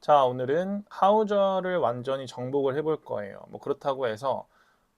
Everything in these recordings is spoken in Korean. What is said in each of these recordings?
자, 오늘은 하우저를 완전히 정복을 해볼 거예요. 뭐 그렇다고 해서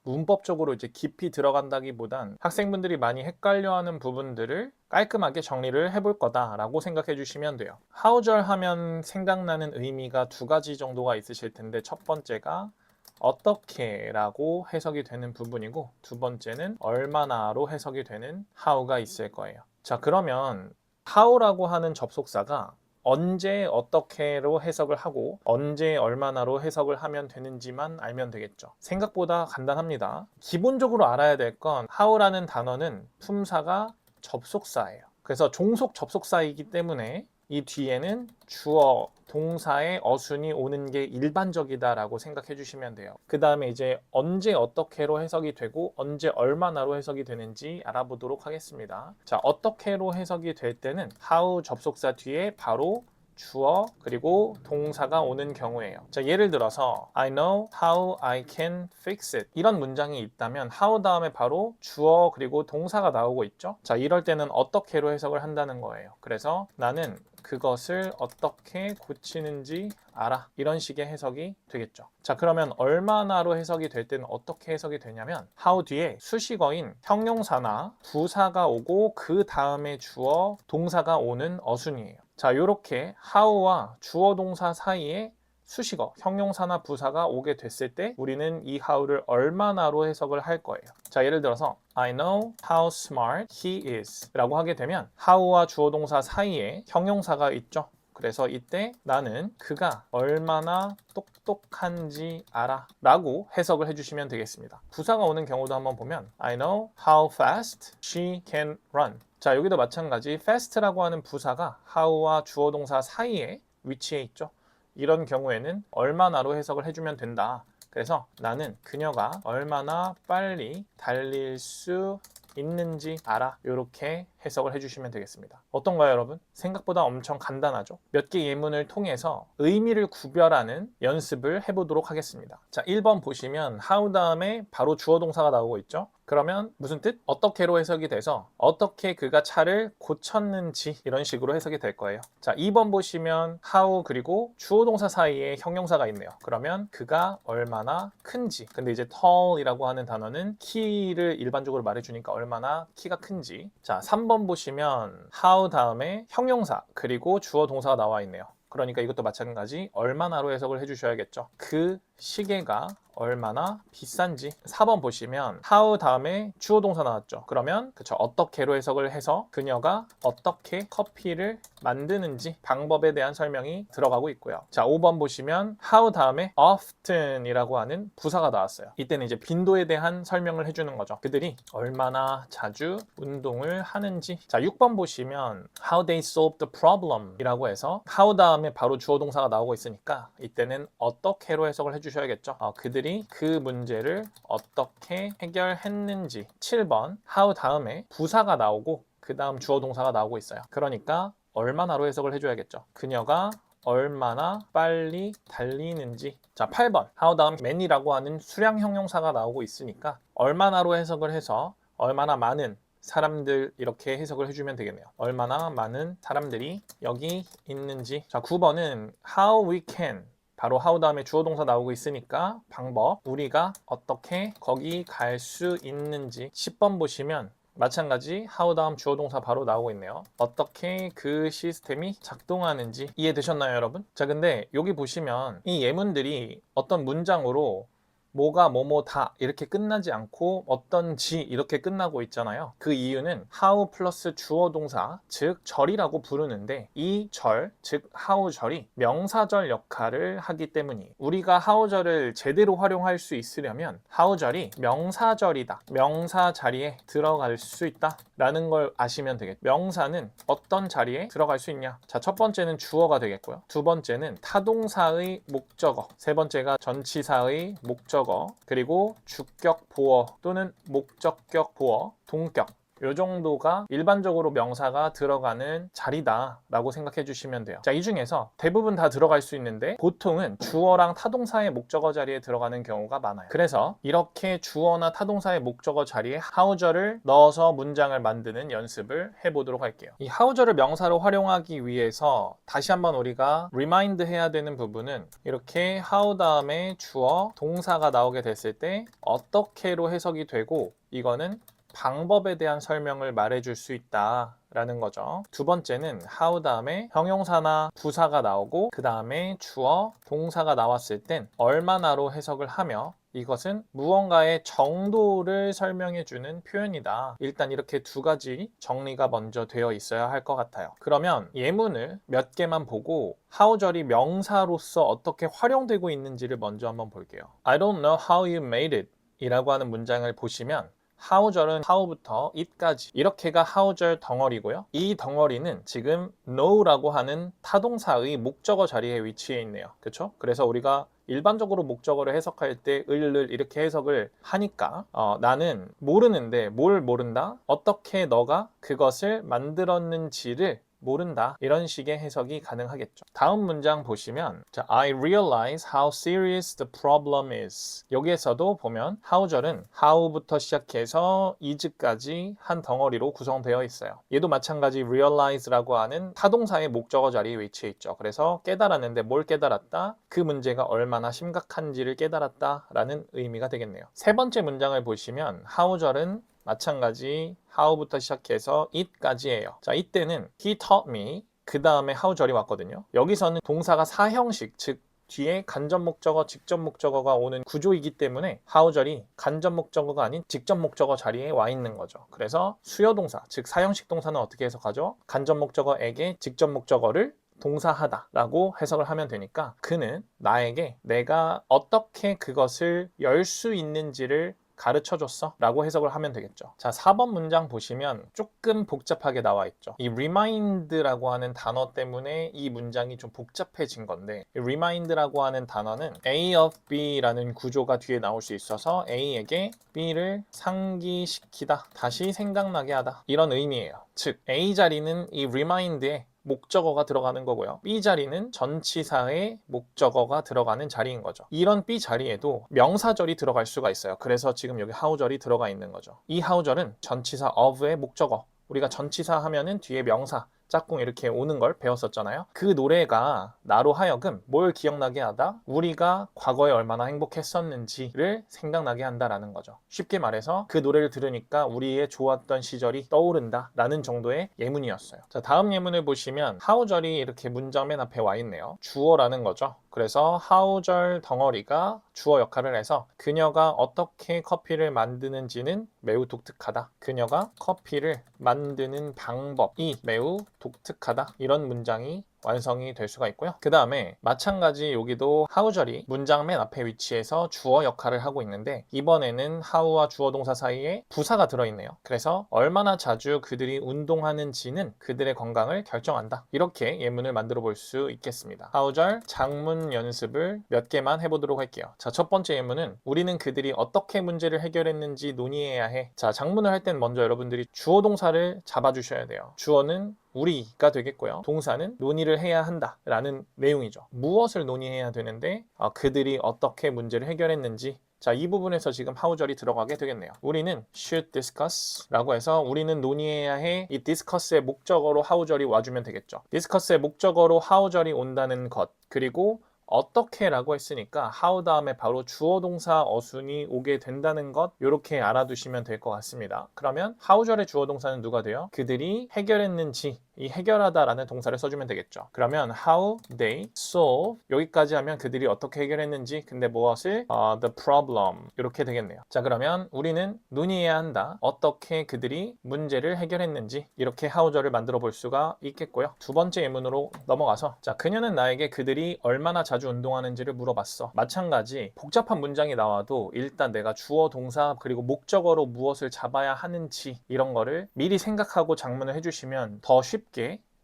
문법적으로 이제 깊이 들어간다기보단 학생분들이 많이 헷갈려하는 부분들을 깔끔하게 정리를 해볼 거다라고 생각해 주시면 돼요. 하우저 하면 생각나는 의미가 두 가지 정도가 있으실 텐데, 첫 번째가 어떻게라고 해석이 되는 부분이고, 두 번째는 얼마나로 해석이 되는 how가 있을 거예요. 자, 그러면 how라고 하는 접속사가 언제 어떻게로 해석을 하고 언제 얼마나로 해석을 하면 되는지만 알면 되겠죠. 생각보다 간단합니다. 기본적으로 알아야 될 건 how라는 단어는 품사가 접속사예요. 그래서 종속 접속사이기 때문에 이 뒤에는 주어, 동사의 어순이 오는 게 일반적이다라고 생각해 주시면 돼요. 그 다음에 이제 언제 어떻게로 해석이 되고 언제 얼마나로 해석이 되는지 알아보도록 하겠습니다. 자, 어떻게로 해석이 될 때는 how 접속사 뒤에 바로 주어 그리고 동사가 오는 경우예요. 자, 예를 들어서 I know how I can fix it 이런 문장이 있다면 how 다음에 바로 주어 그리고 동사가 나오고 있죠. 자, 이럴 때는 어떻게로 해석을 한다는 거예요. 그래서 나는 그것을 어떻게 고치는지 알아. 이런 식의 해석이 되겠죠. 자, 그러면 얼마나로 해석이 될 때는 어떻게 해석이 되냐면 how 뒤에 수식어인 형용사나 부사가 오고 그 다음에 주어, 동사가 오는 어순이에요. 자, 이렇게 how와 주어, 동사 사이에 수식어, 형용사나 부사가 오게 됐을 때 우리는 이 how를 얼마나로 해석을 할 거예요. 자, 예를 들어서 I know how smart he is 라고 하게 되면 how와 주어 동사 사이에 형용사가 있죠. 그래서 이때 나는 그가 얼마나 똑똑한지 알아 라고 해석을 해주시면 되겠습니다. 부사가 오는 경우도 한번 보면 I know how fast she can run. 자, 여기도 마찬가지 fast라고 하는 부사가 how와 주어 동사 사이에 위치해 있죠. 이런 경우에는 얼마나로 해석을 해주면 된다. 그래서 나는 그녀가 얼마나 빨리 달릴 수 있는지 알아. 이렇게 해석을 해주시면 되겠습니다. 어떤가요, 여러분? 생각보다 엄청 간단하죠? 몇 개 예문을 통해서 의미를 구별하는 연습을 해보도록 하겠습니다. 자, 1번 보시면 how 다음에 바로 주어 동사가 나오고 있죠? 그러면 무슨 뜻? 어떻게로 해석이 돼서 어떻게 그가 차를 고쳤는지 이런 식으로 해석이 될 거예요. 자, 2번 보시면 how 그리고 주어 동사 사이에 형용사가 있네요. 그러면 그가 얼마나 큰지. 근데 이제 tall이라고 하는 단어는 키를 일반적으로 말해주니까 얼마나 키가 큰지. 자, 3번 보시면 how 다음에 형용사 그리고 주어 동사가 나와 있네요. 그러니까 이것도 마찬가지 얼마나로 해석을 해주셔야겠죠. 그 시계가 얼마나 비싼지. 4번 보시면 how 다음에 주어 동사 나왔죠. 그러면 그쵸, 어떻게로 해석을 해서 그녀가 어떻게 커피를 만드는지 방법에 대한 설명이 들어가고 있고요. 자, 5번 보시면 how 다음에 often 이라고 하는 부사가 나왔어요. 이때는 이제 빈도에 대한 설명을 해주는 거죠. 그들이 얼마나 자주 운동을 하는지. 자, 6번 보시면 how they solved the problem 이라고 해서 how 다음에 바로 주어 동사가 나오고 있으니까 이때는 어떻게로 해석을 해주셔야겠죠. 그들이 그 문제를 어떻게 해결했는지. 7번 how 다음에 부사가 나오고 그 다음 주어 동사가 나오고 있어요. 그러니까 얼마나로 해석을 해줘야겠죠. 그녀가 얼마나 빨리 달리는지. 자, 8번 how 다음 man이라고 하는 수량 형용사가 나오고 있으니까 얼마나로 해석을 해서 얼마나 많은 사람들 이렇게 해석을 해주면 되겠네요. 얼마나 많은 사람들이 여기 있는지. 자, 9번은 how we can 바로 how 다음에 주어 동사 나오고 있으니까 방법, 우리가 어떻게 거기 갈 수 있는지. 10번 보시면 마찬가지 how 다음 주어 동사 바로 나오고 있네요. 어떻게 그 시스템이 작동하는지 이해되셨나요, 여러분? 자, 근데 여기 보시면 이 예문들이 어떤 문장으로 뭐가 뭐뭐 다 이렇게 끝나지 않고 어떤지 이렇게 끝나고 있잖아요. 그 이유는 how 플러스 주어 동사, 즉 절이라고 부르는데 이 절, 즉 how 절이 명사절 역할을 하기 때문이에요. 우리가 how 절을 제대로 활용할 수 있으려면 how 절이 명사절이다, 명사 자리에 들어갈 수 있다 라는 걸 아시면 되겠죠. 명사는 어떤 자리에 들어갈 수 있냐. 자, 첫 번째는 주어가 되겠고요. 두 번째는 타동사의 목적어, 세 번째가 전치사의 목적어, 그리고 주격 보어 또는 목적격 보어, 동격 이 정도가 일반적으로 명사가 들어가는 자리다라고 생각해 주시면 돼요. 자, 이 중에서 대부분 다 들어갈 수 있는데 보통은 주어랑 타동사의 목적어 자리에 들어가는 경우가 많아요. 그래서 이렇게 주어나 타동사의 목적어 자리에 how절을 넣어서 문장을 만드는 연습을 해보도록 할게요. 이 how절을 명사로 활용하기 위해서 다시 한번 우리가 remind 해야 되는 부분은 이렇게 how 다음에 주어, 동사가 나오게 됐을 때 어떻게로 해석이 되고 이거는 방법에 대한 설명을 말해줄 수 있다라는 거죠. 두 번째는 how 다음에 형용사나 부사가 나오고 그 다음에 주어, 동사가 나왔을 땐 얼마나로 해석을 하며 이것은 무언가의 정도를 설명해주는 표현이다. 일단 이렇게 두 가지 정리가 먼저 되어 있어야 할 것 같아요. 그러면 예문을 몇 개만 보고 how절이 명사로서 어떻게 활용되고 있는지를 먼저 한번 볼게요. I don't know how you made it 이라고 하는 문장을 보시면 how절은 how부터 it까지 이렇게가 how절 덩어리고요. 이 덩어리는 지금 know라고 하는 타동사의 목적어 자리에 위치해 있네요. 그렇죠? 그래서 우리가 일반적으로 목적어를 해석할 때 을을 이렇게 해석을 하니까 나는 모르는데 뭘 모른다? 어떻게 너가 그것을 만들었는지를 모른다. 이런 식의 해석이 가능하겠죠. 다음 문장 보시면 자, I realize how serious the problem is. 여기에서도 보면 how절은 how부터 시작해서 is까지 한 덩어리로 구성되어 있어요. 얘도 마찬가지 realize라고 하는 타동사의 목적어 자리에 위치해 있죠. 그래서 깨달았는데 뭘 깨달았다? 그 문제가 얼마나 심각한지를 깨달았다라는 의미가 되겠네요. 세 번째 문장을 보시면 how절은 마찬가지 how부터 시작해서 it까지예요. 자, 이때는 he taught me 그 다음에 how절이 왔거든요. 여기서는 동사가 사형식, 즉 뒤에 간접 목적어, 직접 목적어가 오는 구조이기 때문에 how절이 간접 목적어가 아닌 직접 목적어 자리에 와 있는 거죠. 그래서 수요 동사, 즉 사형식 동사는 어떻게 해석하죠? 간접 목적어에게 직접 목적어를 동사하다 라고 해석을 하면 되니까 그는 나에게 내가 어떻게 그것을 열 수 있는지를 가르쳐줬어 라고 해석을 하면 되겠죠. 자, 4번 문장 보시면 조금 복잡하게 나와 있죠. 이 remind라고 하는 단어 때문에 이 문장이 좀 복잡해진 건데 이 remind라고 하는 단어는 A of B라는 구조가 뒤에 나올 수 있어서 A에게 B를 상기시키다, 다시 생각나게 하다 이런 의미예요. 즉 A 자리는 이 remind에 목적어가 들어가는 거고요. B 자리는 전치사의 목적어가 들어가는 자리인 거죠. 이런 B 자리에도 명사절이 들어갈 수가 있어요. 그래서 지금 여기 how절이 들어가 있는 거죠. 이 how절은 전치사 of의 목적어. 우리가 전치사 하면은 뒤에 명사 짝꿍 이렇게 오는 걸 배웠었잖아요. 그 노래가 나로 하여금 뭘 기억나게 하다? 우리가 과거에 얼마나 행복했었는지를 생각나게 한다라는 거죠. 쉽게 말해서 그 노래를 들으니까 우리의 좋았던 시절이 떠오른다 라는 정도의 예문이었어요. 자, 다음 예문을 보시면 how절이 이렇게 문장 맨 앞에 와 있네요. 주어라는 거죠. 그래서 how절 덩어리가 주어 역할을 해서 그녀가 어떻게 커피를 만드는지는 매우 독특하다. 그녀가 커피를 만드는 방법이 매우 독특하다. 이런 문장이 완성이 될 수가 있고요. 그 다음에 마찬가지 여기도 how절이 문장 맨 앞에 위치해서 주어 역할을 하고 있는데 이번에는 how와 주어 동사 사이에 부사가 들어있네요. 그래서 얼마나 자주 그들이 운동하는지는 그들의 건강을 결정한다. 이렇게 예문을 만들어 볼 수 있겠습니다. how절 장문 연습을 몇 개만 해보도록 할게요. 자, 첫 번째 예문은 우리는 그들이 어떻게 문제를 해결했는지 논의해야 해. 자, 장문을 할 땐 먼저 여러분들이 주어 동사를 잡아주셔야 돼요. 주어는 우리가 되겠고요. 동사는 논의를 해야 한다 라는 내용이죠. 무엇을 논의해야 되는데 그들이 어떻게 문제를 해결했는지 자, 이 부분에서 지금 how절이 들어가게 되겠네요. 우리는 should discuss 라고 해서 우리는 논의해야 해. 이 discuss의 목적어로 how절이 와주면 되겠죠. discuss의 목적어로 how절이 온다는 것 그리고 어떻게 라고 했으니까 how 다음에 바로 주어 동사 어순이 오게 된다는 것 이렇게 알아두시면 될 것 같습니다. 그러면 how절의 주어 동사는 누가 돼요? 그들이 해결했는지 이 해결하다라는 동사를 써주면 되겠죠. 그러면 how they solve 여기까지 하면 그들이 어떻게 해결했는지 근데 무엇을? the problem 이렇게 되겠네요. 자, 그러면 우리는 논의해야 한다. 어떻게 그들이 문제를 해결했는지 이렇게 how절을 만들어 볼 수가 있겠고요. 두 번째 예문으로 넘어가서 자, 그녀는 나에게 그들이 얼마나 자주 운동하는지를 물어봤어. 마찬가지 복잡한 문장이 나와도 일단 내가 주어 동사 그리고 목적어로 무엇을 잡아야 하는지 이런 거를 미리 생각하고 장문을 해주시면 더 쉽게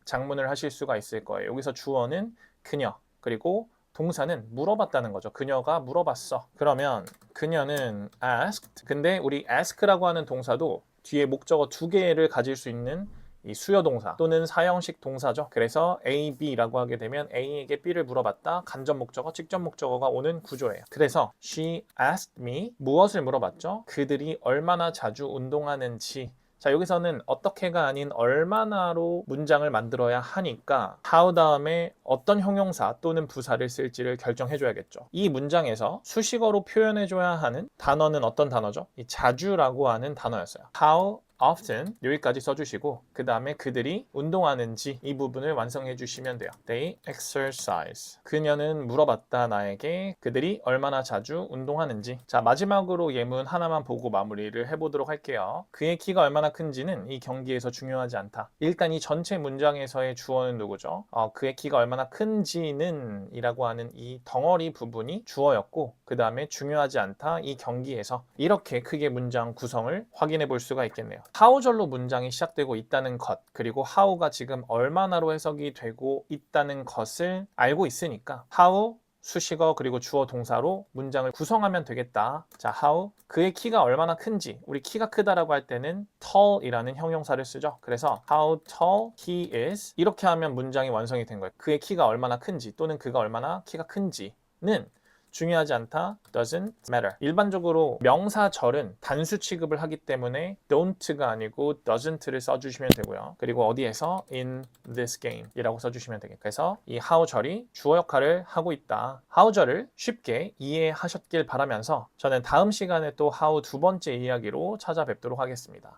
장문을 하실 수가 있을 거예요. 여기서 주어는 그녀 그리고 동사는 물어봤다는 거죠. 그녀가 물어봤어. 그러면 그녀는 asked 근데 우리 ask라고 하는 동사도 뒤에 목적어 두 개를 가질 수 있는 이 수요 동사 또는 사형식 동사죠. 그래서 A, B라고 하게 되면 A에게 B를 물어봤다. 간접 목적어, 직접 목적어가 오는 구조예요. 그래서 she asked me 무엇을 물어봤죠? 그들이 얼마나 자주 운동하는지. 자, 여기서는 어떻게가 아닌 얼마나로 문장을 만들어야 하니까 how 다음에 어떤 형용사 또는 부사를 쓸지를 결정해줘야겠죠. 이 문장에서 수식어로 표현해줘야 하는 단어는 어떤 단어죠? 이 자주라고 하는 단어였어요. How often 여기까지 써주시고 그 다음에 그들이 운동하는지 이 부분을 완성해 주시면 돼요. They exercise. 그녀는 물어봤다 나에게 그들이 얼마나 자주 운동하는지. 자, 마지막으로 예문 하나만 보고 마무리를 해보도록 할게요. 그의 키가 얼마나 큰지는 이 경기에서 중요하지 않다. 일단 이 전체 문장에서의 주어는 누구죠? 그의 키가 얼마나 큰지는 이라고 하는 이 덩어리 부분이 주어였고 그 다음에 중요하지 않다 이 경기에서 이렇게 크게 문장 구성을 확인해 볼 수가 있겠네요. how절로 문장이 시작되고 있다는 것 그리고 how가 지금 얼마나로 해석이 되고 있다는 것을 알고 있으니까 how 수식어 그리고 주어 동사로 문장을 구성하면 되겠다. 자, how 그의 키가 얼마나 큰지 우리 키가 크다라고 할 때는 tall이라는 형용사를 쓰죠. 그래서 how tall he is 이렇게 하면 문장이 완성이 된 거예요. 그의 키가 얼마나 큰지 또는 그가 얼마나 키가 큰지는 중요하지 않다, doesn't matter. 일반적으로 명사절은 단수 취급을 하기 때문에 don't가 아니고 doesn't를 써주시면 되고요. 그리고 어디에서 in this game 이라고 써주시면 되겠죠. 그래서 이 how절이 주어 역할을 하고 있다. how절을 쉽게 이해하셨길 바라면서 저는 다음 시간에 또 how 두 번째 이야기로 찾아뵙도록 하겠습니다.